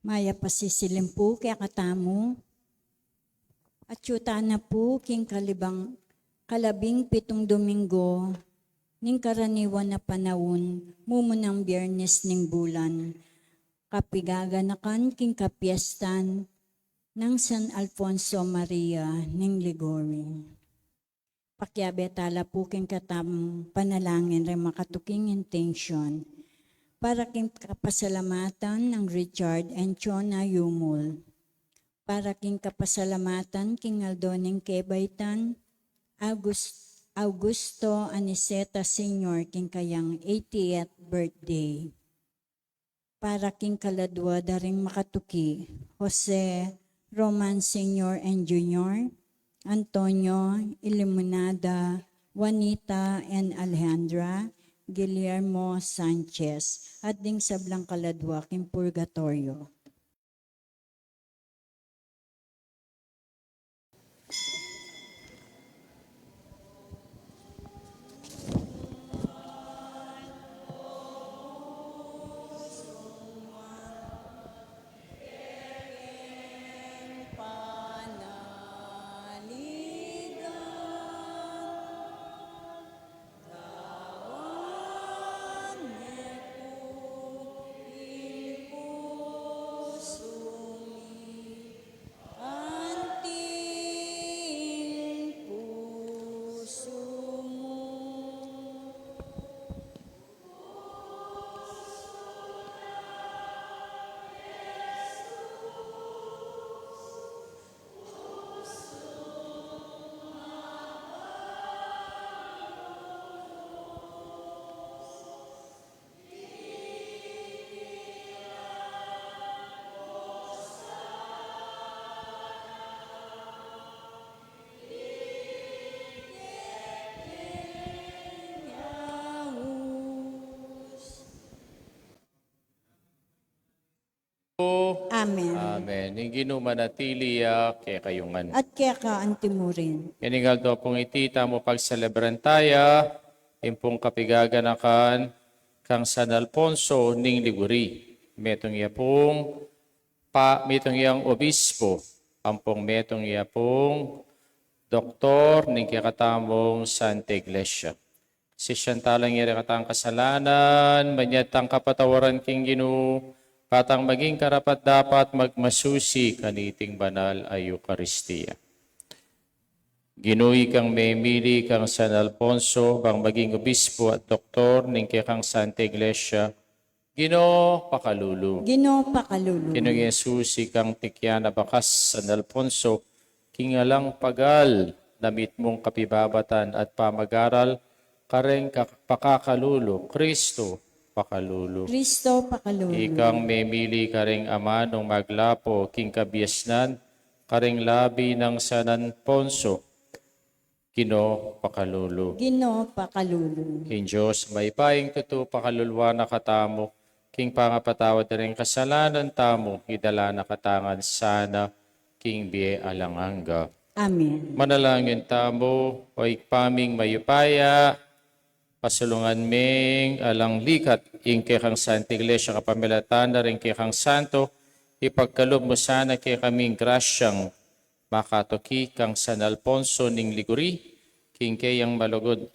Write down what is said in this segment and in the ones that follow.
Maya pasisilim po kaya katamu. At yuta na po king kalabing 7 Domingo ning karaniwan na panahon mumunang Biyernes ning bulan. Kapigaganakan king kapiestan ng San Alfonso Maria ning Liguri. Pakyabetala po king katam panalangin rin makatuking intention para king kapasalamatan ng Richard and Chona Yumul. Para king kapasalamatan king Aldoning Kebaitan, Augusto Aniseta Sr. king kayang 80th birthday. Para king kaladwa daring makatuki, Jose Roman Sr. and Jr., Antonio Ilimonada, Juanita and Alejandra, Guillermo Sanchez, at ding sablang kaladwa king Purgatorio. Amen. Amen. Ingino manatili kay kayungan. At kaya ka antimurin. Kinigal do pong itita mo pagselebran taya, impong kapigaganakan, kang San Alfonso ning Liguri. Metong iya pong metong iyang obispo, ampong metong iya pong doktor ning kakatamong Santa Iglesia. Si siyantalang iya katang kasalanan, manyatang kapatawaran king Ginu, patang maging karapat dapat magmasusi kaniting banal ay Eucharistia. Ginuy kang memili kang San Alfonso, bang maging obispo at doktor ning kang Santa Iglesia, Gino pakalulu. Gino pakalulu. Gino Yesusi kang tikyan na bakas San Alfonso, kingalang pagal, namit mong kapibabatan at pamagaral, kareng pakakalulu, Kristo pakalulu. Kristo pakalulu. Ikang memili karing ama nung maglapo, king kabiasnan, karing labi ng San Alfonso, Gino pakalulu. Gino pakalulu. King Diyos, may paing tuto pakalulwa na katamo, king pangapatawad na rin kasalanan tamo, idala na katangan sana, king biye alanganga. Amen. Manalangin tamo, o ikpaming mayupaya, pasulungan ming alang likat, ing kekang Santa Iglesia kapamilatan na rin kekang Santo, ipagkalob mo sana kay kaming grasyang makatoki kang San Alfonso ning Liguri, king kayang malugod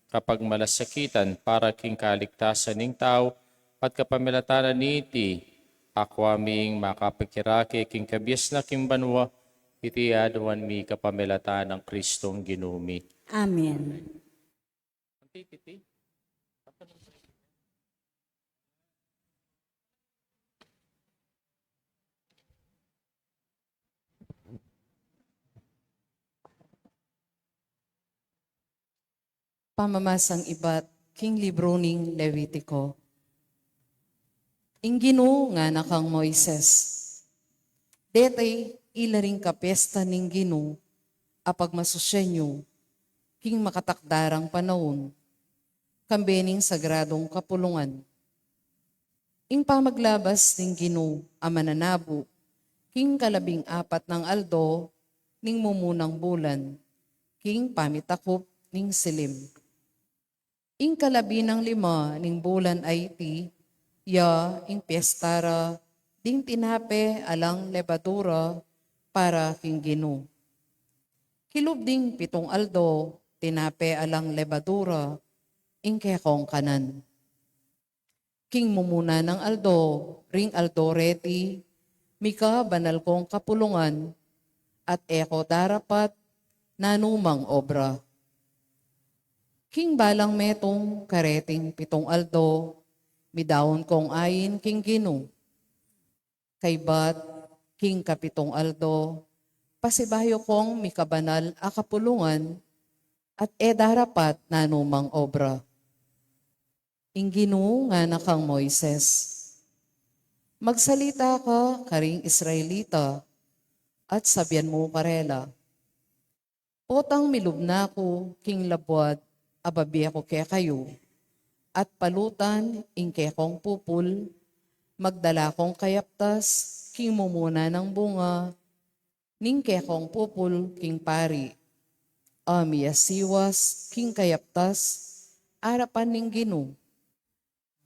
kapag malasakitan para king kaligtasan ning tao, at kapamilatanan niti, akwaming makapagkirake king kabias na king banwa, iti aduan mi kapamilatan ng Kristong ginumi. Amen. Pamamasang iba't king libro ning Levitico. Ingino nga nakang Moises. Detay ilaring kapesta ning Gino apag masusyenyo king makatakdarang panahon kambening sagradong kapulungan. Ing pamaglabas ning Gino a mananabo king 14 ng aldo ning mumunang bulan king pamitakop ning silim. Ing 15 ning bulan ay iti, ya ing piestara ding tinape alang lebadura para king Gino. Kilub ding 7 aldo, tinape alang lebadura, ingkekong kanan. King mumuna ng aldo, ring aldo reti, mika banal kong kapulungan, at eko darapat nanumang obra. King balang metong kareting 7 aldo, midawon kong ayin king Gino. Kaybat king kapitong aldo, pasibayo kong mikabanal a kapulungan, at darapat nanumang obra. Inginu nga na kang Moises. Magsalita ka karing Israelita at sabyan mo karela. Potang milubna ko king labwad ababi ako kaya kayo at palutan ingke kong pupul magdala kong kayaptas king mumuna ng bunga ningke kong pupul king pari. Amiyasiwas king kayaptas arapan ning Gino.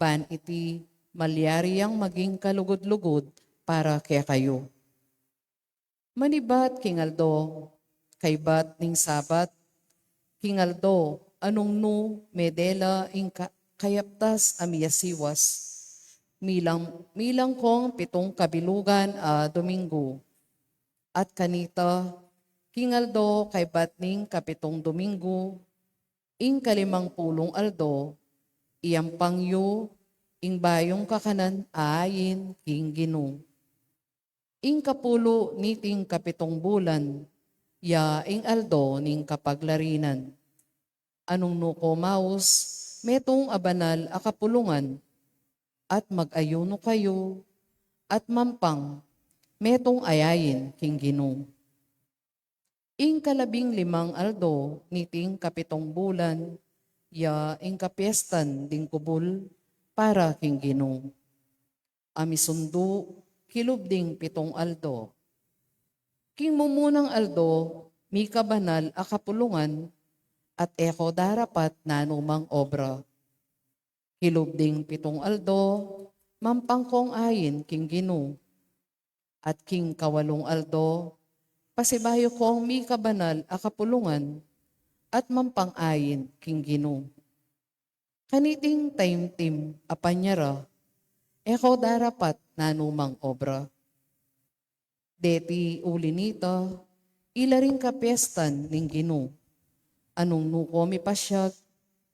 Ban iti malyariyang maging kalugod-lugod para kaya kayo. Manibat kingaldo, kaybat ning sabat, kingaldo, anong no medela ing kayaptas amiyasiwas. Milang kong 7 kabilugan a Domingo. At kanita, kingaldo kaybat ning 7 Domingo, ing 50 aldo, iyang pangyo, ing bayong kakanan ayin king Gino. Ing kapulo niting 7 bulan, ya ing aldo ning kapaglarinan. Anong nuko maus, metong abanal akapulungan, at mag-ayuno kayo, at mampang, metong ayayin king Gino. Ing 15 aldo niting 7 bulan, ya ing kapiestan ding kubul, para king Gino. Amisundo, kilub ding 7 aldo. King mumunang aldo, mika banal a kapulungan, at eko darapat nanumang obra. Kilub ding 7 aldo, mampangkong ayin king Gino. At king 8 aldo, pasibayo kong mika banal a kapulungan, at mampang ayin king Gino. Kaniting time apanyara, eko darapat nanumang obra. Deti uli nito, ilaring kapiestan ning Gino. Anong nuko mi pasyag,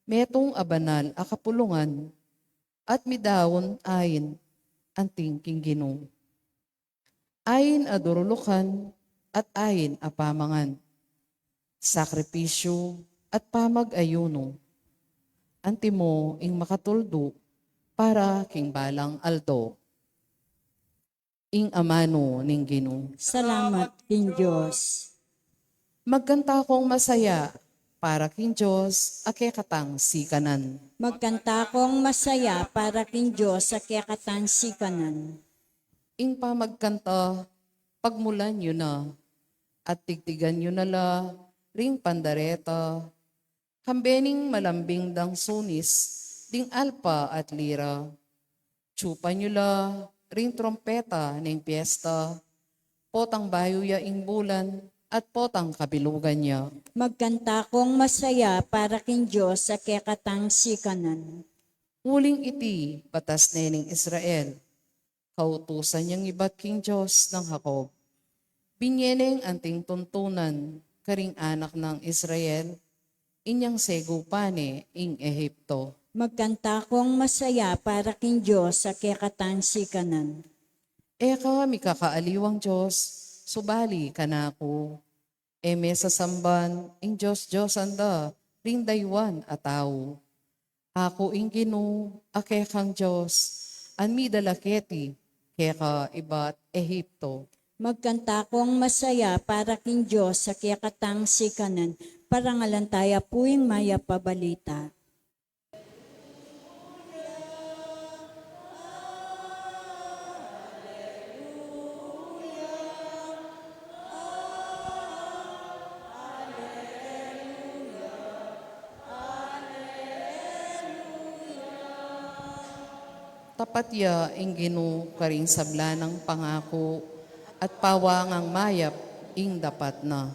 metong abanal a kapulungan, at midawon ayin anting king Gino. Ayin a durulukan, at ayin a pamangan. Sakripisyo at pamag-ayuno. Antimo ing makatuldo para king balang aldo. Ing amano ning Gino. Salamat king Diyos. Magkanta kong masaya para king Diyos akekatang sikanan. Magkanta kong masaya para king Diyos sa kiyakatan sikanan. Ing pamagkanta, pagmulan nyo na, at tigtigan nyo na la, ring pandareta, kambening malambing dang sunis, ding alpa at lira. Tsupa nyo la, ring trompeta ning piyesta, potang bayo ya ing bulan, at potang kabilugan niya. Magkanta kong masaya para king Diyos sa kiyakatan sikanan. Huling iti, batas nening Israel, kautusan niyang ibat king Diyos ng Jacob. Binyeneng anting tuntunan, karing anak ng Israel, inyang segupane ing Ehipto. Magkanta kong masaya para king Diyos sa kiyakatan sikanan. Eka mikakaaliwang Diyos, subali ka na ako. Eme sa samban, ing Diyos anda, ring daywan ataw. Ako ing Gino, akekang Diyos, anmi dalaketi, keka ibat Ehipto. Magkanta kong masaya para king Diyos sa kiyakatang sikanan, parangalan tayo puwing maya pabalita. tapat ya ing ginu karing sabla ng pangako at pawangang mayap ing dapat na.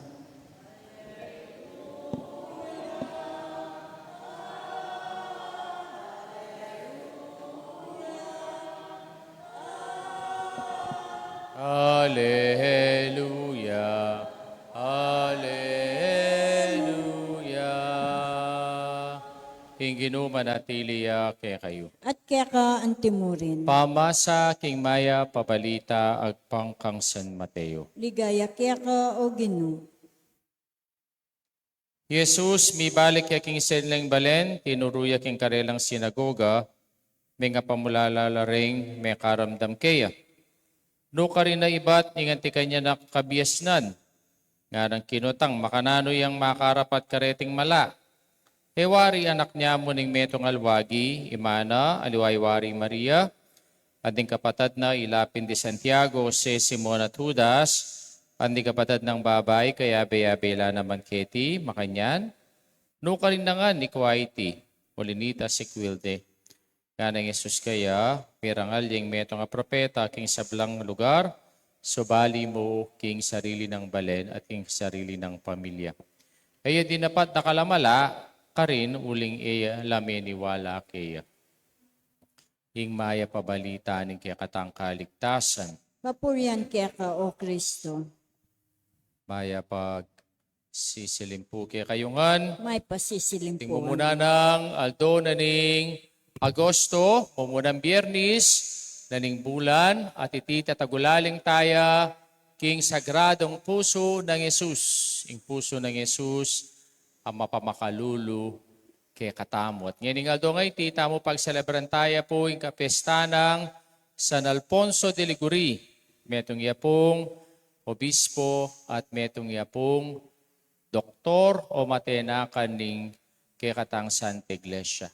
Hallelujah. Hallelujah. Hinginu manatiliya kay kayo. At kaya ka antimurin. Pamasa king maya pabalita agpang kang San Mateo. Ligaya kaya ka o Ginoo. Jesus, mi balik ya king senleng balen, tinuruya king karelang sinagoga, may nga pamulalaring may karamdam kaya. No ka rin na iba't inganti kanya na kabiyasnan, nga ng kinutang makanano yang makarapat kareting mala. Ewari anak niya mo ning metong alwagi, imana, aliwaywari Maria, ading kapatad na ilapin di Santiago, si Simon at Judas, andi kapatad ng babay, kaya bela naman keti, makanyan. No ka rin na nga ni Kwaiti, Molinita si Quilde. Nga ng Jesus kaya, pirangal yung metong nga propeta, king sablang lugar, subali mo king sarili ng balen at king sarili ng pamilya. Kaya di dapat nakalamala, ka rin uling iya lameniwala kaya. Ing maya pabalita ning kaya katang kaligtasan, Papurian kaya ka o Kristo. maya pag sisilimpu kaya kayungan, May pasisilimpuan. ting mumuna ng aldo na ning Agosto, mumunang Biyernis, naning bulan, at ititatagulaling taya, king sagradong puso ng Yesus. Ing puso ng Yesus, ang mapamakalulu kay katamo. At ngayon aldo ngay, tita mo pagselebran taya po, ing kapesta ng San Alfonso de Liguri. Metong yapong obispo at metong yapong doktor o matenakan ning kay katang Santa Iglesia.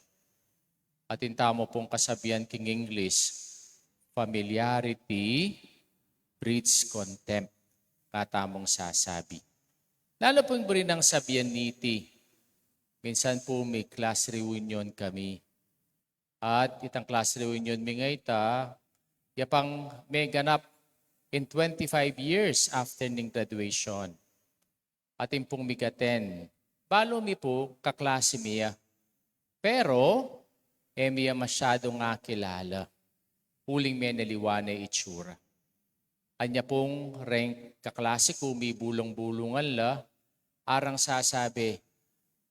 At intamo pong kasabihan king English, familiarity breeds contempt. Katamong sasabi. Lalo pong rin ang sabihan niti. Minsan po may class reunion kami. At itang class reunion mi ngayta, yapang may ganap in 25 years after ning graduation. At pong migaten. Balo mi po kaklase miya. Pero, miya masyado nga kilala. Huling may naliwanay itsura. Anya pong rank kaklase ko, may bulong-bulungan la, arang sasabi,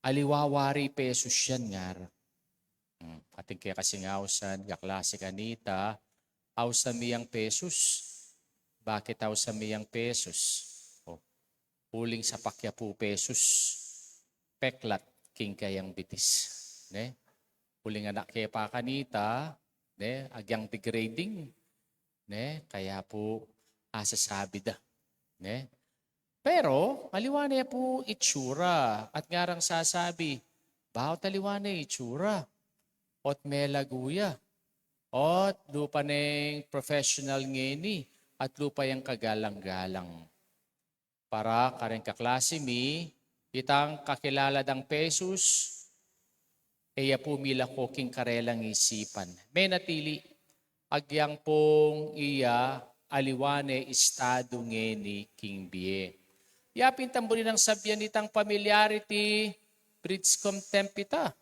aliwawari pesos yan nga. Ating kaya kasing ausan, kaklase kanita, ausan miyang pesos. Bakit ausan miyang pesos? Huling sa pakya po pesos. Peklat king kayang bitis. Ne? Huling anak kaya pa kanita, ne? Agyang degrading. Ne? Kaya po asasabi da. Ne? Pero, aliwanay po itsura. At ngarang sasabi, bawat aliwanay itsura. Ot melaguya. Ot lupa ng professional ngeni. At lupa yung kagalang-galang. Para kareng kaklase mi, itang kakilala dang pesos, iya po mila ko king karelang isipan. May natili, agyang pong iya aliwane estado ngeni king biye. Yapin tambuli ng sabyan itang familiarity, breeds contempt ita.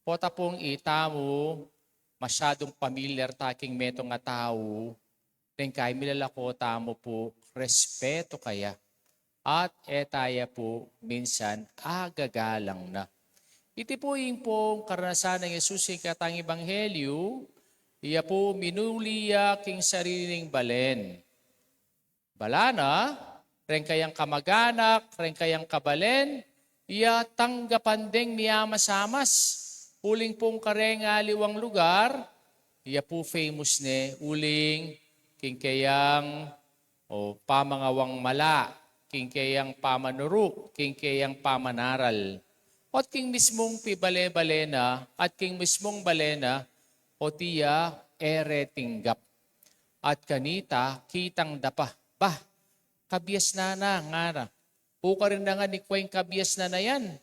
Pota pong itamo, masyadong familiar taking metong nga tao, rin kay milalako tamo po, respeto kaya. At etaya po minsan agagalang na. Iti po yung pong karanasan ng Jesus sa katang Ebanghelyo, iya po minuliya king sariling balen. Balana, ren kayang kamaganak, ren kayang kabalen, iya tanggapan ding miyamasamas. Uling pong kareng aliwang lugar, iya po famous ne, uling king kayang pamangawang mala, king kayang pamanuruk, king kayang pamanaral. At king mismong pibale-balena, at king mismong balena, o tiya ere tinggap. At kanita, kitang dapa. Bah, kabiyas na nga. Puka rin na nga ni Kweng kabiyas na yan.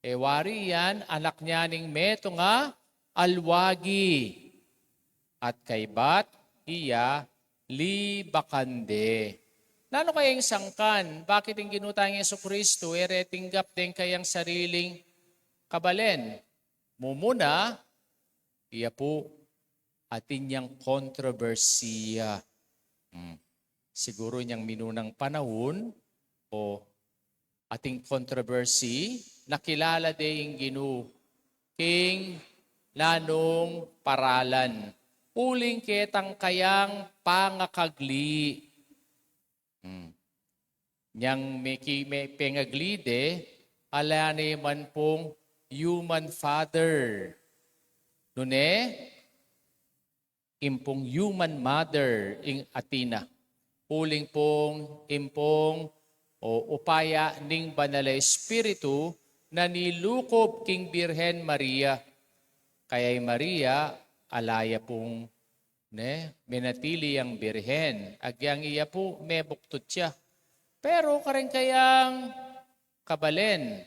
Wari yan, anak niya ning meto nga, alwagi. at kay bat iya libakande. Nano kaya yung sangkan? Bakit yung ginutang Yesu Kristo, tinggap din kayang sariling kabalen? Mumuna, iya po atin niyang kontrobersiya. Siguro niyang minunang panahon o ating controversy, nakilala din yung ginu king lanong paralan. Uling ketang kayang pangakagli. Niyang may pengaglide, alani man pong human father. Nune, impong human mother ing Atina. Uling pong impong o upaya ning banal na espiritu na nilukob king Birhen Maria. Kaya'y Maria, alaya pong minatili ang Birhen. Agyang iya po, may buktot siya. Pero karen kayang kabalen.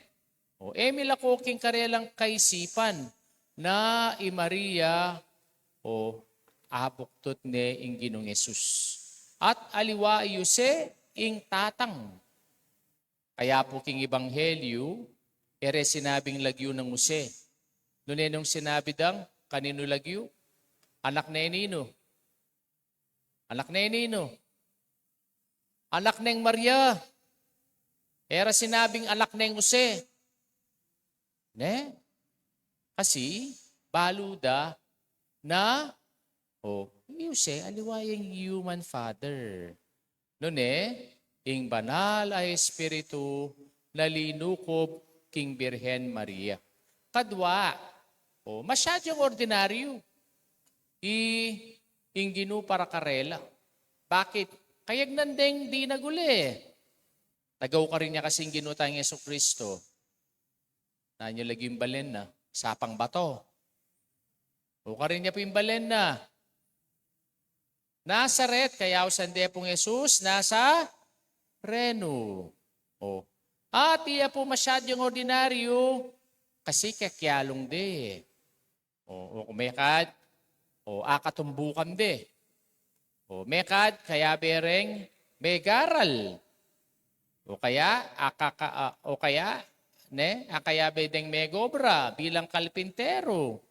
O emila ko king karelang kaisipan na Maria o abuktot ne ing Ginong Yesus. At aliwa yuse ing tatang. Kaya po king Ebanghelyo, sinabing lagyo ng Muse. Nung sinabi dang, kanino lagyo? Anak na enino. Anak na enino. Anak ng Maria. Sinabing anak ng Muse. Ne? Kasi, baluda na, Muse, aliwayang human father. Ing banal ay espiritu nalinukob king Birhen Maria. Kadwa, masyadong ordinaryo. Ing ginu para karela. Bakit? Kayag nandeng di naguli. Tagaw ka rin niya kasing ginutang Yesu Kristo. Nanyo lagi yung balen na, sapang bato. O ka rin niya po yung balen na. Nazaret, kaya usande pong Jesus, nasa Reno. At iya po masyadong ordinaryo, kasi kakyalong de. O kumekad, akatumbukan de. Mekad, kaya bereng may garal. Akaya bedeng may gobra bilang kalpintero.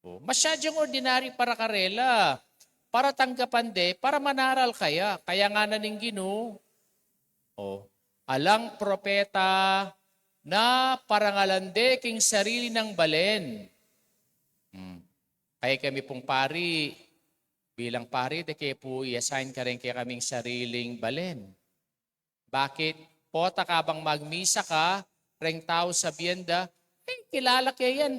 Masyadong ordinary para karela. Para tanggapan de, para manaral kaya. Kaya nga naning Ginoo, alang propeta na parangalande king sarili ng balen. Kaya kami pong pari, bilang pari, de kaya po i-assign ka rin kaya kaming sariling balen. Bakit? Pota ka bang magmisa ka, reng tao sa biyenda, kilala kaya yan.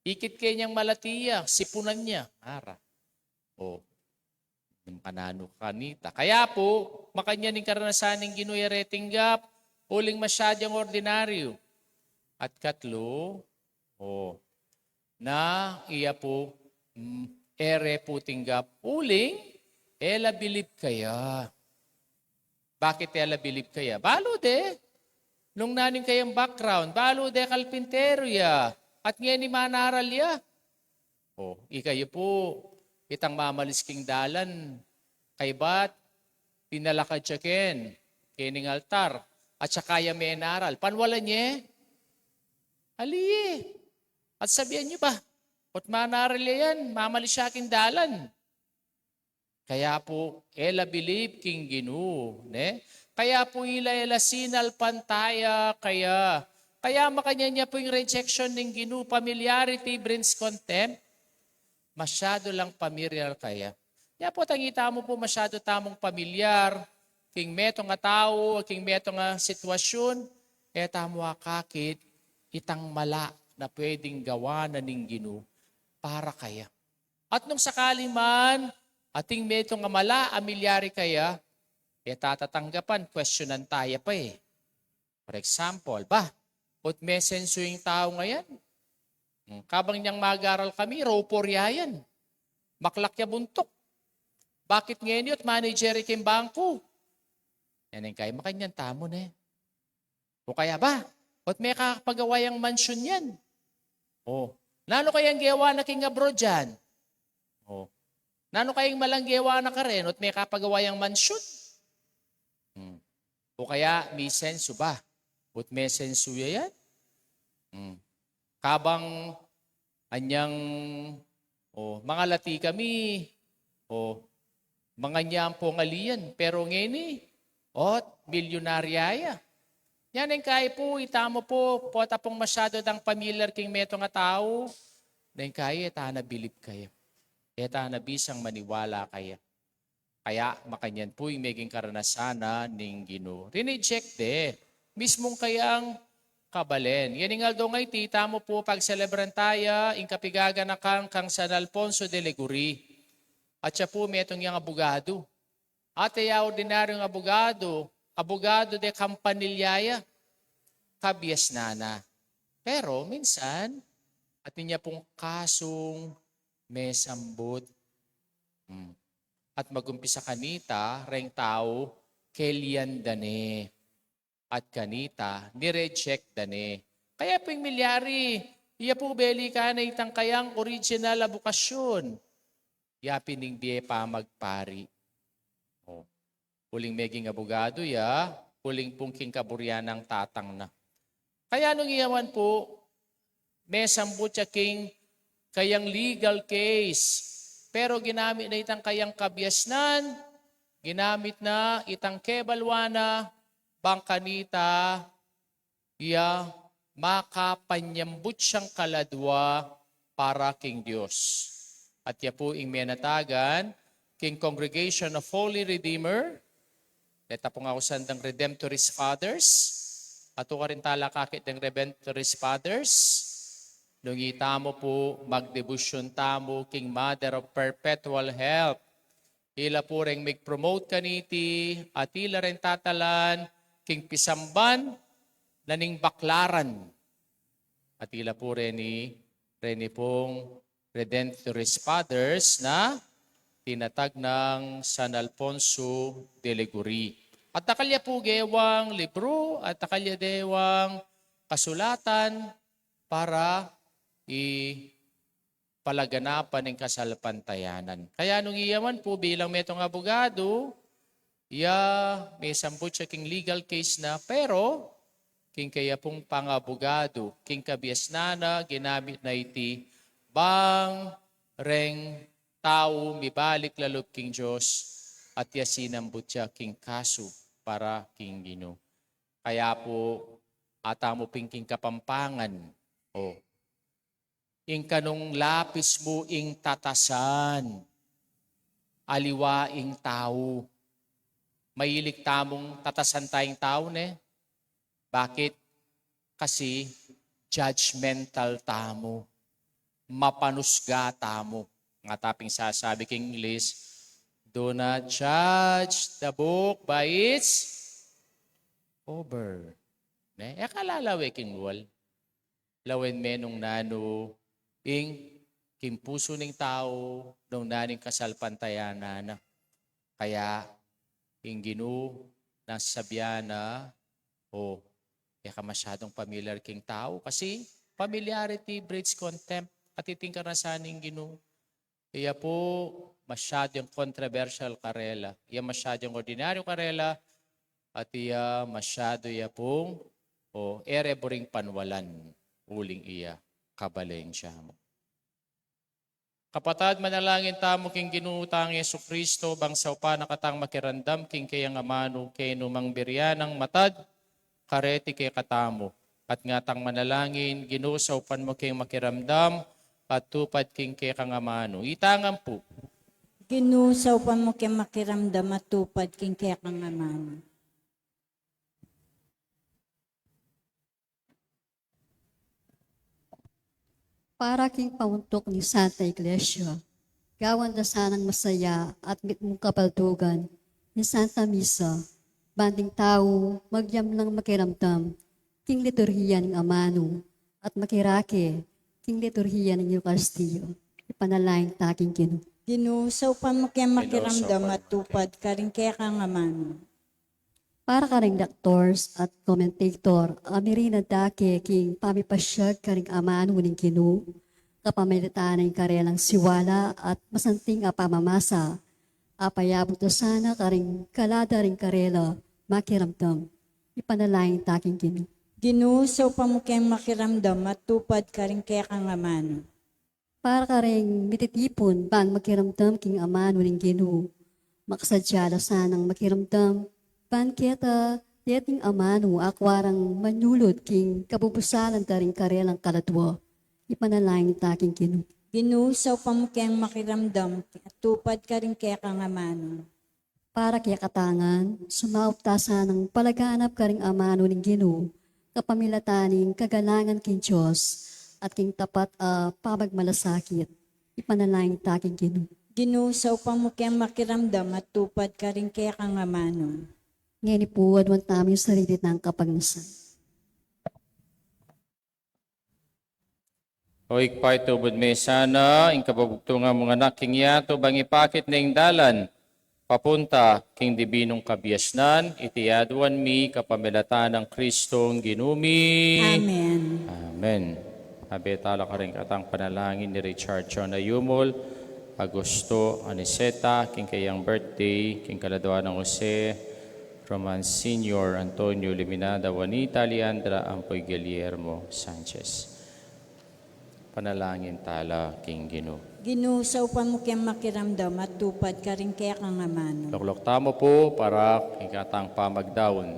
Ikit kaya niyang malatiya, sipunan niya. Ara. Yung kanano kanita. Kaya po, makanya ning karanasan ng Ginoo tinggap, uling masyadong ordinaryo. At katlo, na iya po, po tinggap, uling, ela bilib kaya. Bakit ela bilib kaya? Balo de. Nung naning kayang background, balo de kalpintero ya. At ngayon ni manaral ya. Ikayo po, itang mamalis king dalan, kay bat, pinalakad siya ken, kining altar, at saka kaya may naral. Panwala niya, aliye. At sabihan niyo ba, at manaral yan, mamalis siya king dalan. Kaya po, ela believe king Ginoo. Kaya po ila sinal pantaya, kaya makanya niya po yung rejection ng Ginoo, familiarity brings contempt. Masyado lang familiar kaya. Kaya po tangita mo po masyado tamong pamilyar, king meto nga tao, king meto nga sitwasyon, tamo kakit, itang mala na pwedeng gawa na ning Ginoo para kaya. At nung sakali man, ating meto nga mala, amilyari kaya, tatatanggapan, questionan tayo pa eh. For example, ut may senso yung tao ngayon. Kabang niyang mag-aral kami, roporya yan. Maklakya buntok. Bakit ngayon yun? Manager ikim bangko. Yan ang kaya makanyan tamo na eh. O kaya ut may kakapagawa yung mansion yan. Nano kayang gawa na king abroad dyan? Nano kayong malanggewa na ka rin at may kapagawa yung mansyon? O kaya may senso ba? At may senso yan? Kabang anyang mga lati kami, mga niyang pongalian, pero ngayon milyonaryaya. Yan ang kaya po, itamo po, pota pong masyado ng familiar king meto nga tao, na yung kaya, eta na bilib kaya. Eta na bisang maniwala kaya. Kaya makanyan po yung maging karanasana ning Ginoo. Rineject mismong kayang kabalen. Yan nga daw ngay, tita mo po pag celebran tayo, in kapigaga na kang San Alfonso de Liguri. At siya po metong yung abogado. At ay ordinaryong abogado de Campanilyaya, kabias na. Pero minsan, at niya pong kasong may sambot. At magumpisa kanita, reng tao, kelian dane. At kanita, nireject dane. Kaya po yung milyari, iya po beli ka na itang kayang original abukasyon. Ya pining diye pa magpari. Huling meging abogado huling pungking kaburyan ng tatang na. Kaya nung iyawan po, may sambut siya king kayang legal case. Pero ginamit na itang kayang kabiasnan, ginamit na itang kebalwana, bangkanita, makapanyambut siyang kaladwa para king Diyos. At ya po ing menatagan, king Congregation of Holy Redeemer, Leta po nga usan ng Redemptorist Fathers. Ato ka rin talakakit ng Redemptorist Fathers. Nung itamo po, magdebusyon tamo, King Mother of Perpetual Help. Ila po rin mag-promote kaniti, at ila rin tatalan, King Pisamban, naning baklaran. At ila po rin pong Redemptorist Fathers na tinatag ng San Alfonso de Liguri. At takalya po gewang libro at takalya dewang kasulatan para palaganapan ng kasalpantayanan. Kaya nung iyaman po bilang metong abogado, may samput siya king legal case na, pero king kaya pong pangabogado, king kabiasnana, ginamit na iti bang reng tao, mibalik lalob king Diyos, at yasinambut siya king kaso para king Ginoo. Kaya po, ata mo king kapampangan, ing kanong lapis mo ing tatasan, aliwaing tao. Mahilig tamong tatasan tayong tao, ne? Bakit? Kasi judgmental tamo, mapanusga tamo. Nga taping sasabi king English, do not judge the book by its cover. Kalalaway king wal. Lawen menong nano, ing kimpuso ng tao, nung naning kasalpantayanan. Kaya, ing Ginoo, nasasabihan na, ka masyadong familiar king tao. Kasi, familiarity breeds contempt. At iting karasaning Ginoo. Iya po masyadong controversial karela. Iya masyadong ordinaryo karela. At iya masyado pong ereboring panwalan. Uling iya kabaleng siya mo. Kapatad, manalangin tamo king ginutang Yesu Kristo, bangsaw pa nakatang makirandam king kayang amano kay numang biryanang matad, kareti kay katamo. At ngatang manalangin, ginusaw pan mo kayang makiramdam, at tupad king kay kangamano. Itangan po. Ginusaw pa mo kay makiramdam at tupad king kaya kangamano. Para king pauntok ni Santa Iglesia, gawan da sanang masaya at mitmong kapaltugan ni Santa Misa, banding tao, magyam lang makiramdam, king liturhiya ng amano, at makirake, king liturhiya ng Eucharistia, ipanalaing taking Ginoo. Ginusaw pa mo kay makiramdam at tupad ka rin kaya kangamano. Para ka ring doctors at commentator, amirina dake king pamipasyag ka ring amano ng Ginoo, kapamilitaan ng karelang siwala at masanting pamamasa, apayabot na sana karing kalada ring karela, makiramdam, ipanalangin taking Ginoo. Ginoo, sa upamukeng makiramdam at tupad ka rin kaya kang amano. Para ka rin mititipon bang makiramdam king amano ng Ginoo. Makasadyala sanang makiramdam, ban kita dating amano akwarang manulod king kabubusalan ta rin karelang kaladwa. Ipanalangin taking Ginoo. Ginoo, sa upamukeng makiramdam at tupad ka rin kaya kang amano. Para kaya katangan, sumauptasa ng palaganap ka ring amano ng Ginoo, kapamilataning kagalangan king Diyos, at king tapat pamagmalasakit. Ipanalangin taking Ginoo. Ginoo, sa upamukeng makiramdam at tupad ka rin kaya kang amano. Ngayon ipuwad mo namin yung sarili ng kapagnasan. O ikpay tubod may sana, ing kababugtungan mga anak king yato, bang ipakit na ing dalan, papunta king dibinong kabiasnan, itiyaduan mi kapamilatan ng Kristong ginumi. Amen. Amen. Abetala ka rin katang panalangin ni Richard John Ayumol, Agosto Aniseta, king kayang birthday, king kaladwa ng Jose, Roman Senior, Antonio Liminada, Juanita Leandra, Ampoy Guillermo Sanchez. Panalangin tala, King Ginoo. Ginoo, sa upamukeng makiramdam at tupad ka rin kaya kang amano. Loklok tamo po para ikatang pamagdaon.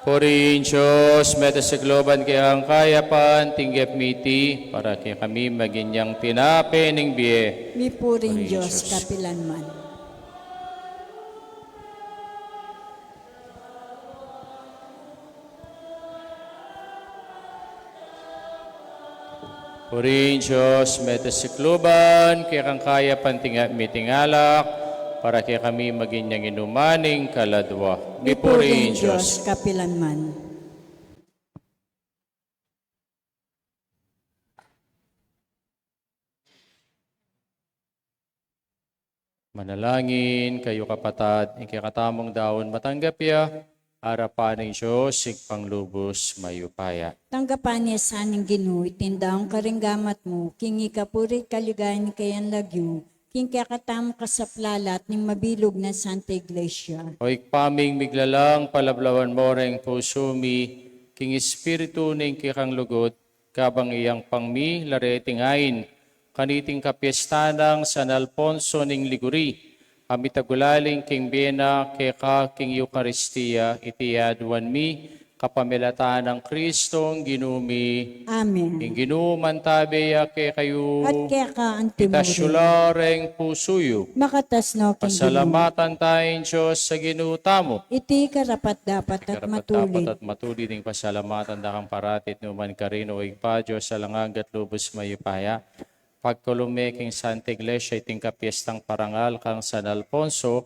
Purihin Diyos, metasikloban kaya ang kayapan, tinggap miti, para kaya kami maginyang tinape ng biye. Mi puring Purihin Diyos, Diyos. kapilanman. Purihin Diyos, metasikloban kaya kang kayapan, tinggap mitingalak, para kaya kami maginyang inumaning kaladwa. Mi puring Diyos, kapilanman. Manalangin kayo kapatad, ikikatamong daon matanggap ya, harapan ng Diyos, sigpanglubos mayupaya. Tanggapan niya sa aning Ginoo, itindaong karinggamat mo, kingi kapuri kaligayan ni kayan lagyo, king kakatamo kasaplalat ning mabilog na Santa Iglesia. O ikpaming miglalang palablawan mo ring pusumi, king espiritu ning kikang lugod, kabang iyang pangmi lareting ain, kaniting kapiyestanang San Alfonso ning Liguri, amitagulaling king Bena, keka king Eucharistia, itiyaduan mi, kapamilatan ng Kristong ginumi, Amen. king ginuman tabeya ke kayo, At kaya ka ang timuri. itasyulareng pusuyo, Makatas no king Ginoo. pasalamatan tayong Diyos sa ginutamo. Iti karapat dapat at Dapat matulid. at matuli ding pasalamatan dakang paratit numan karino igpa Diyos sa langagat lubos mayupaya. Pagkulume king Santa Iglesia iting kapiestang parangal kang San Alfonso,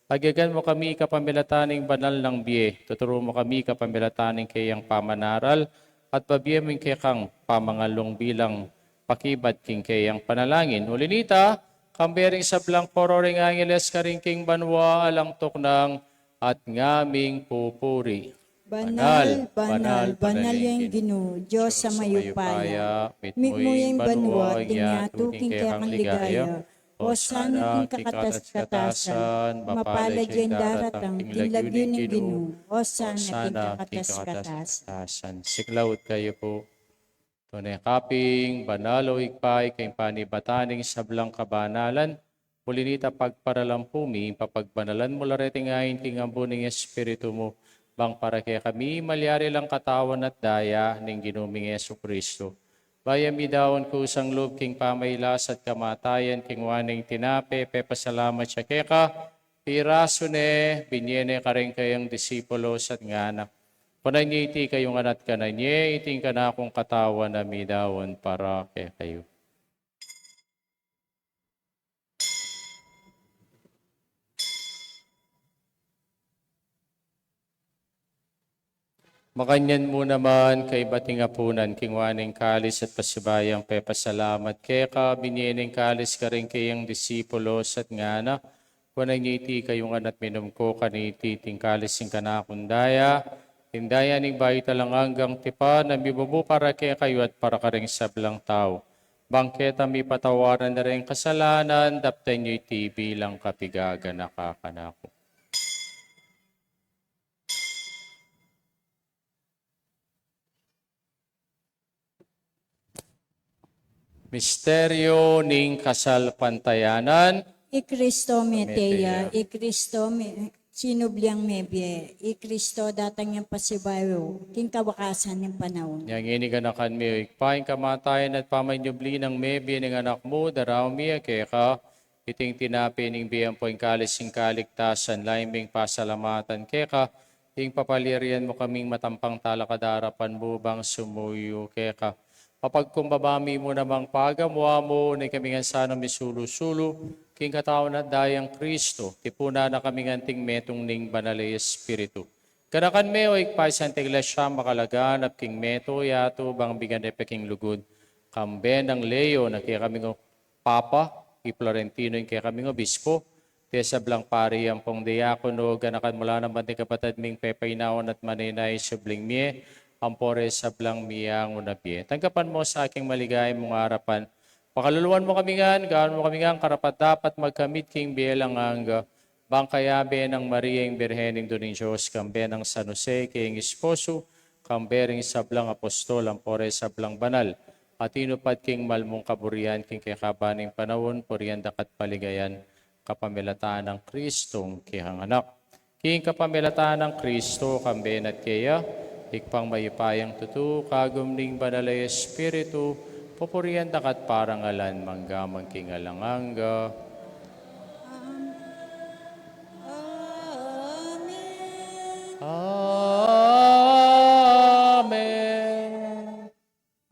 Agagan mo kami kapamilataning banal ng biye. Tuturo mo kami kapamilataning kayang pamanaral at babiye mo kayang pamangalong bilang pakibat king kayang panalangin. Ulinita, kambering sa blang pororing angeles karingking banwa alang toknang at ngaming pupuri. Banal, banal, banal yung Ginoo, Diyos sa mayupaya. Migmo yung banwa, tingyato king kayang ligaya. O sana king kakatas-katasan, mapalad yung daratang king lagyo ng Ginoo. O sana king kakatas-katasan. Siklaut kayo po. Tunay kaping, banalo ikpay, kay panibataning sablang kabanalan, pulinita pagparalampumi, papagbanalan mo lareting ayin king ambuning espiritu mo, bang para kaya kami malyari lang katawan at daya ning ginuming Yesu Kristo. Bayami dawon ko sang loob king pamaylas at kamatayan king waning tinape, pepasalamat siya keka, piraso ne, binyene ka rin kayang disipulos at ngana. Kunay niya iti kayong anat ka na niya, iting ka na akong katawan na midawon para kay kayo. Makanyan mo naman kay bating apunan, kingwaning kalis at pasibayang pepasalamat. Kaya ka, binyening kalis ka rin kayang disipulos at ngana. Kunay iti kayong anat minum ko, kaniti ting kalis yung kanakundaya. Hindaya ning bayi talang hanggang tipa, na mibubu para kaya kayo at para ka rin sablang tao. Bangketa mi patawaran na rin kasalanan, daptan nyo iti bilang kapigaga nakakanako. Misteryo ning kasal pantayanan, I Kristo meteya, I Kristo sinubliang mebye, I Kristo datang yung pasibayo, king kawakasan ng panahon. yang iniganakan mi, ikpaing kamatayan at pamanyubli ng mebi ng anak mo, daraw mi, keka, iting tinapi ning biyang poing kalis sing kaligtasan, laiming pasalamatan, keka, ing papalirian mo kaming matampang talakadarapan mo bang sumuyo, keka, papagkumbabami mo namang pagamwa mo, na kaming sana misulu-sulu, king katawan at dayang Kristo, tipuna na kaming anting metong ning banalay Espiritu. Kanakan me o ikpay sa iglesia makalagan at king meto yato bang bigan king lugod. Kambe ng Leo na kaya kaming Papa, i Florentino yung kaya kaming Obispo, tesa blang pari ang pong diakono, ganakan mula ng banting kapatid ming pepainawan at maninay subling miye, ampore sa blang miyang unabye. Tanggapan mo sa aking maligay mong harapan. Pakaluluan mo kami nga, gaan mo kami nga, karapat dapat magkamit king bielang hangga. Bangkayabe ng Maria yung Birhening Duning Diyos, kambe ng San Jose, kayong esposo, kambering sablang apostol, ampore sablang banal, at inupad king malmong kaburian, king kakabaning panahon, purian dakat paligayan, kapamilataan ng Kristong kihang anak. King kapamilataan ng Kristo, kambe at kaya, ikpang mayupayang tutu, kagumning banalay Espiritu, pupurian dakat parangalan, manggamang king alanganga. Amen.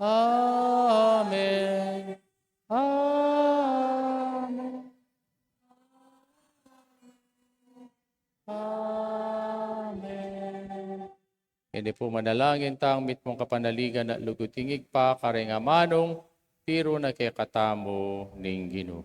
Amen. Amen. Amen. Hindi po manalangin tang mit mong kapanaligan at lugutingig pa karenga manong tiro na kay katamo ning Ginoo.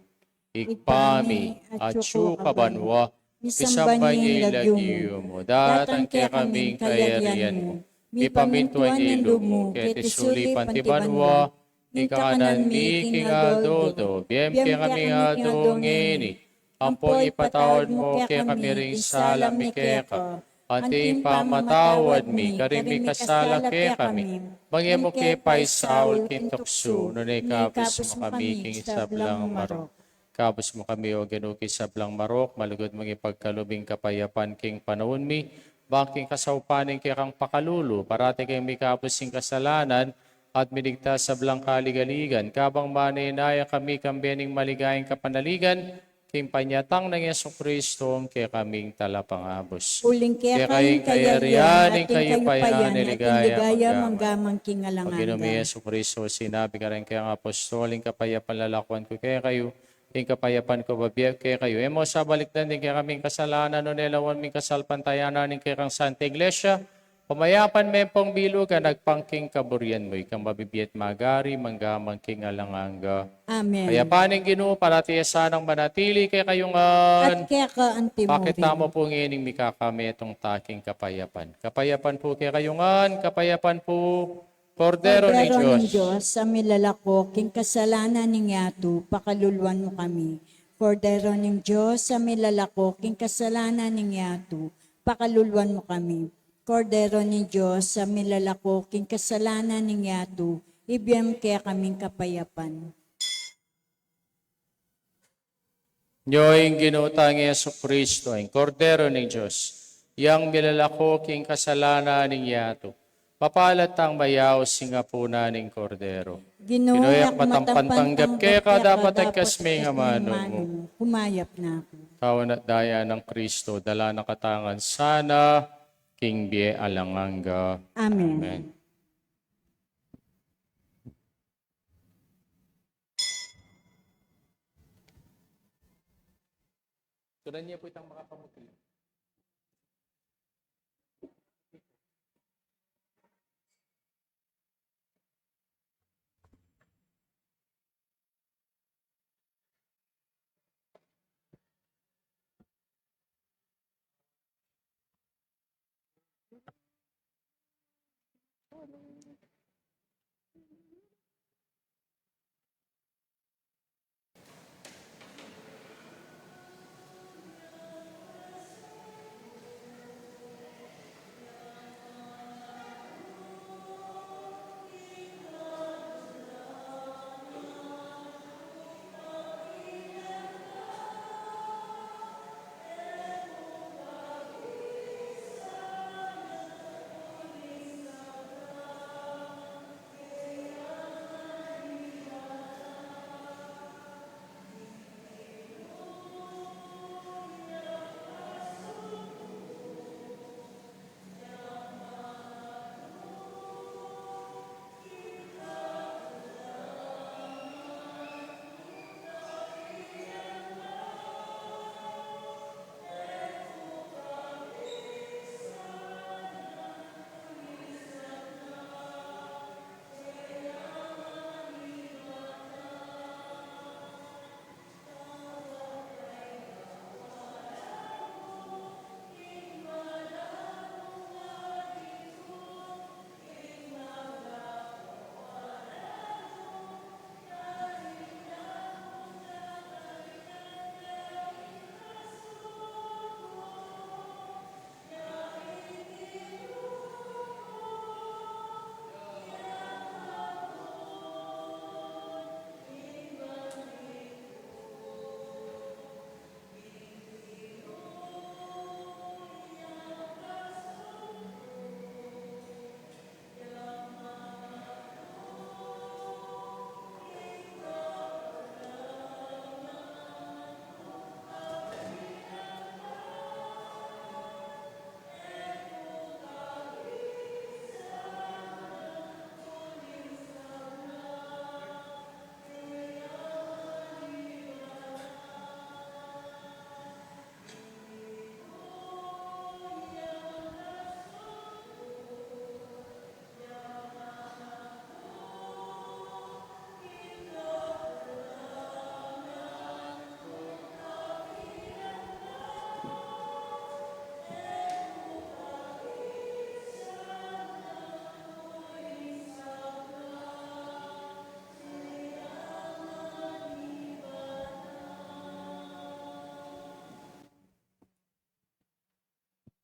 Igpami at kabanwa Isamba niya ilagyo mo, datang kaya kaming kayarian mo. Ipamintuan niya ilog mo, kaya tisuli pantibanwa, ikakanan mi king adodo, biyem kaya kaming adongeni. Ampo ipatawad mo, kaya kami ring salam mi keka. Anting pamatawad mi, karimi kasala kaya kami. Bangya mo kaya pa'y saul kintokso, nunay kabos mo kami king sablang marok. Kabos mo kami o ganuki sa blang marok, malugod mong ipagkalubing kapayapan king panahon mi, bangking kasaupaning kay kang pakalulu, parati kayong may kabos sing kasalanan, at minigtas sa blang kaligaligan, kabang maninaya kami kambening maligayang kapanaligan, king panyatang ng Yesu Kristo, kaya kaming talapangabos. Uling kaya kayong kayarian, ating kayo payan, ating ligaya, manggamang king Pag Ginoo mi alanganga. Yesu Kristo, sinabi ka rin kayang apostoling kapayapan lalakuan ko kaya kayo, ing kapayapan ko babiyak kay kayo. Emo sa balik na din kay kaming kasalanan no nelawan ming kasalpantayanan ning kay kang Santa Iglesia. Pamayapan me pong bilugan nagpangking kaburian mo ikang mabibiyat magari manggamang king alanganga. Amen. Payapaning Ginoo parati sanang manatili kay At kayungan. kaya ka antimo Pakita mo po ngining mikakami itong taking kapayapan. Kapayapan po kay kayungan, kapayapan po Kordero ni ng Diyos. Diyos, sa milalako, king kasalanan ng yato, pakaluluan mo kami. Kordero ng Diyos, sa milalako, king kasalanan ng yato, pakaluluan mo kami. Kordero ng Diyos, sa milalako, king kasalanan ng yato, ibiyam kaya kaming kapayapan. Nyoing ginutang Yesu Kristo, ang Kordero ng Diyos, yang milalako king kasalanan ng yato. Papalat ang bayaw singa po na ng Kordero. Ginoyak matampantanggap kaya ka dapat ay kasming amano mo. Humayap na ako. Tawan at daya ng Kristo, dala ng katangan sana, king bie alanganga. Amen. Amen. Tunan niya po itang makapamutil.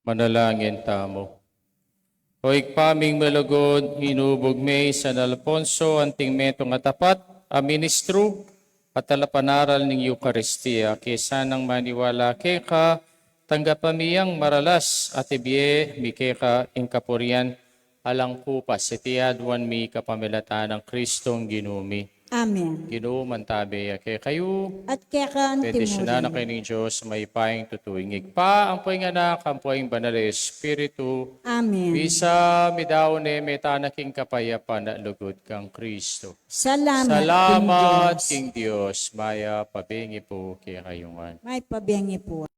Manalangin tamo. Hoik paming malagod, hinubog may San Alfonso, anting metong atapat, a ministro, patalapanaral ng Eucharistia, kesa nang maniwala keka, tanggapamiyang maralas, at ibiye, mikeka, ingkapurian, alang pupas, setiadwan mi kapamilata ng Kristong ginumi. Amen. Ginumantabi kay kayo. At kaya kan Bendisyonan na kayo timurin. ng Diyos, may paing tutuwing igpa, ang puwing anak, ang puwing banal na Espiritu, Amen. bisa midaone metanaking kapayapan na lugod kang Kristo. Salamat, Salamat King Diyos. King Diyos, maya pabingi po kay kayungan. May pabiyangi po.